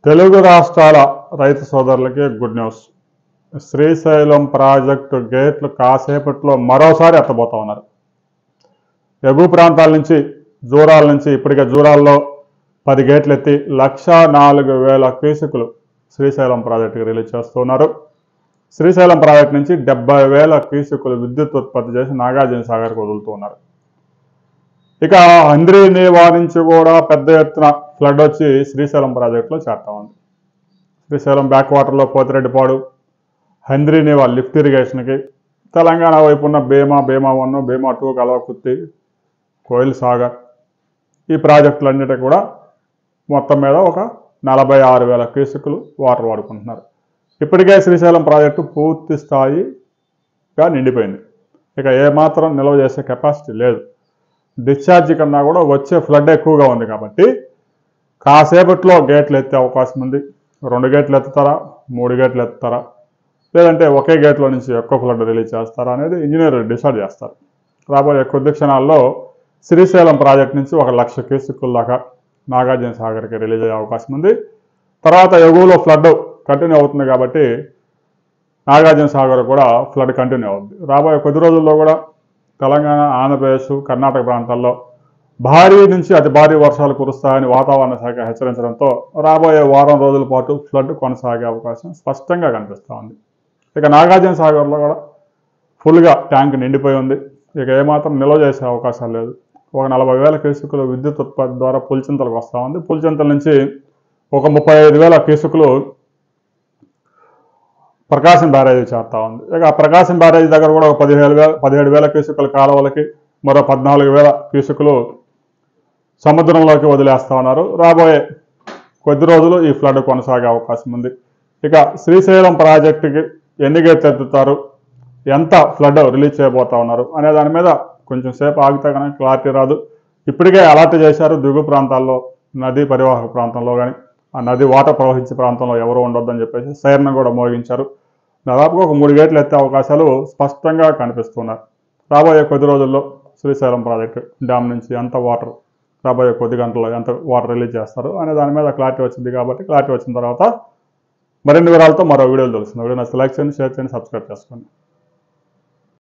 తెలుగు రాష్ట్రాల రైతు సోదరులకి గుడ్ న్యూస్. శ్రీశైలం ప్రాజెక్టు గేట్లు కాసేపట్లో మరోసారి ఎత్తబోతా ఉన్నారు. ఎగువ ప్రాంతాల నుంచి జూరాల నుంచి ఇప్పటికే జూరాల్లో 10 గేట్లు ఎత్తి 1,04,000 క్యూసెక్కులు శ్రీశైలం ప్రాజెక్టుకి రిలీజ్ చేస్తున్నారు. శ్రీశైలం ప్రాజెక్టు నుంచి 70,000 క్యూసెక్కులు విద్యుత్ ఉత్పత్తి చేసి నాగార్జున సాగర్కి వదులుతున్నారు. ఇక హంద్రీనీవా నుంచి కూడా పెద్ద ఎత్తున ఫ్లడ్ వచ్చి శ్రీశైలం ప్రాజెక్టులో చేరుతా ఉంది. శ్రీశైలం బ్యాక్ వాటర్లో పోతిరెడ్డిపాడు, హంద్రీనీవా లిఫ్ట్ ఇరిగేషన్కి, తెలంగాణ వైపు ఉన్న భీమా 1, భీమా 2, కల్వకుర్తి, కోయిల్ సాగర్ ఈ ప్రాజెక్టులన్నిటి కూడా మొత్తం మీద ఒక 46,000 క్యూసెక్కులు వాటర్ వాడుకుంటున్నారు. ఇప్పటికే శ్రీశైలం ప్రాజెక్టు పూర్తి స్థాయిగా నిండిపోయింది. ఇక ఏమాత్రం నిల్వ చేసే కెపాసిటీ లేదు. డిశ్చార్జ్ కన్నా కూడా వచ్చే ఫ్లడ్ ఎక్కువగా ఉంది కాబట్టి కాసేపట్లో గేట్లు ఎత్తే అవకాశం ఉంది. 2 గేట్లు ఎత్తుతారా, 3 గేట్లు ఎత్తుతారా, లేదంటే ఒకే గేట్లో నుంచి ఎక్కువ ఫ్లడ్ రిలీజ్ చేస్తారా అనేది ఇంజనీర్లు డిసైడ్ చేస్తారు. రాబోయే కొద్ది క్షణాల్లో శ్రీశైలం ప్రాజెక్ట్ నుంచి 1,00,000 క్యూసెక్కుల దాకా నాగార్జున సాగర్కి రిలీజ్ అయ్యే అవకాశం ఉంది. తర్వాత ఎగువలో ఫ్లడ్ కంటిన్యూ అవుతుంది కాబట్టి నాగార్జున సాగర్ కూడా ఫ్లడ్ కంటిన్యూ అవుతుంది. రాబోయే కొద్ది రోజుల్లో కూడా తెలంగాణ, ఆంధ్రప్రదేశ్, కర్ణాటక ప్రాంతాల్లో భారీ నుంచి అతి భారీ వర్షాలు కురుస్తాయని వాతావరణ శాఖ హెచ్చరించడంతో రాబోయే వారం రోజుల పాటు ఫ్లడ్ కొనసాగే అవకాశం స్పష్టంగా కనిపిస్తూ ఉంది. ఇక నాగార్జున సాగర్లో కూడా ఫుల్గా ట్యాంక్ నిండిపోయి ఉంది. ఇక ఏమాత్రం నిల్వ చేసే అవకాశాలు లేదు. ఒక 40,000 క్యూసెక్కులు విద్యుత్ ఉత్పత్తి ద్వారా పులిచింతలకు వస్తూ ఉంది. పులిచింతల నుంచి ఒక 35,000 క్యూసెక్కులు ప్రకాశం బ్యారేజీ చేరుతా ఉంది. ఇక ప్రకాశం బ్యారేజీ దగ్గర కూడా ఒక 17,000 క్యూసెక్కుల కాలువలకి, మరో 14,000 క్యూసెక్కులు సముద్రంలోకి వదిలేస్తా ఉన్నారు. రాబోయే కొద్ది రోజులు ఈ ఫ్లడ్ కొనసాగే అవకాశం ఉంది. ఇక శ్రీశైలం ప్రాజెక్టుకి ఎన్ని గేట్లు ఎత్తుతారు, ఎంత ఫ్లడ్ రిలీజ్ చేయబోతా ఉన్నారు అనే దాని మీద కొంచెం సేపు ఆగితే కనుక క్లారిటీ రాదు. ఇప్పటికే అలర్ట్ చేశారు దిగువ ప్రాంతాల్లో, నదీ పరివాహక ప్రాంతంలో కానీ ఆ నది వాటర్ ప్రవహించే ప్రాంతంలో ఎవరు ఉండొద్దని చెప్పేసి సైరన్ కూడా మోగించారు. దాదాపుగా ఒక 3 గేట్లు ఎత్తే అవకాశాలు స్పష్టంగా కనిపిస్తున్నాయి. రాబోయే కొద్ది రోజుల్లో శ్రీశైలం ప్రాజెక్టు డ్యామ్ నుంచి ఎంత వాటర్ రాబోయే కొద్ది గంటల్లో ఎంత వాటర్ రిలీజ్ చేస్తారు అనే దాని మీద క్లారిటీ వచ్చింది. కాబట్టి క్లారిటీ వచ్చిన తర్వాత మరిన్ని వివరాలతో మరో వీడియోలు తెలుస్తుంది. వీడియో నచ్చితే లైక్ చేయండి, షేర్ చేయండి, సబ్స్క్రైబ్ చేసుకోండి.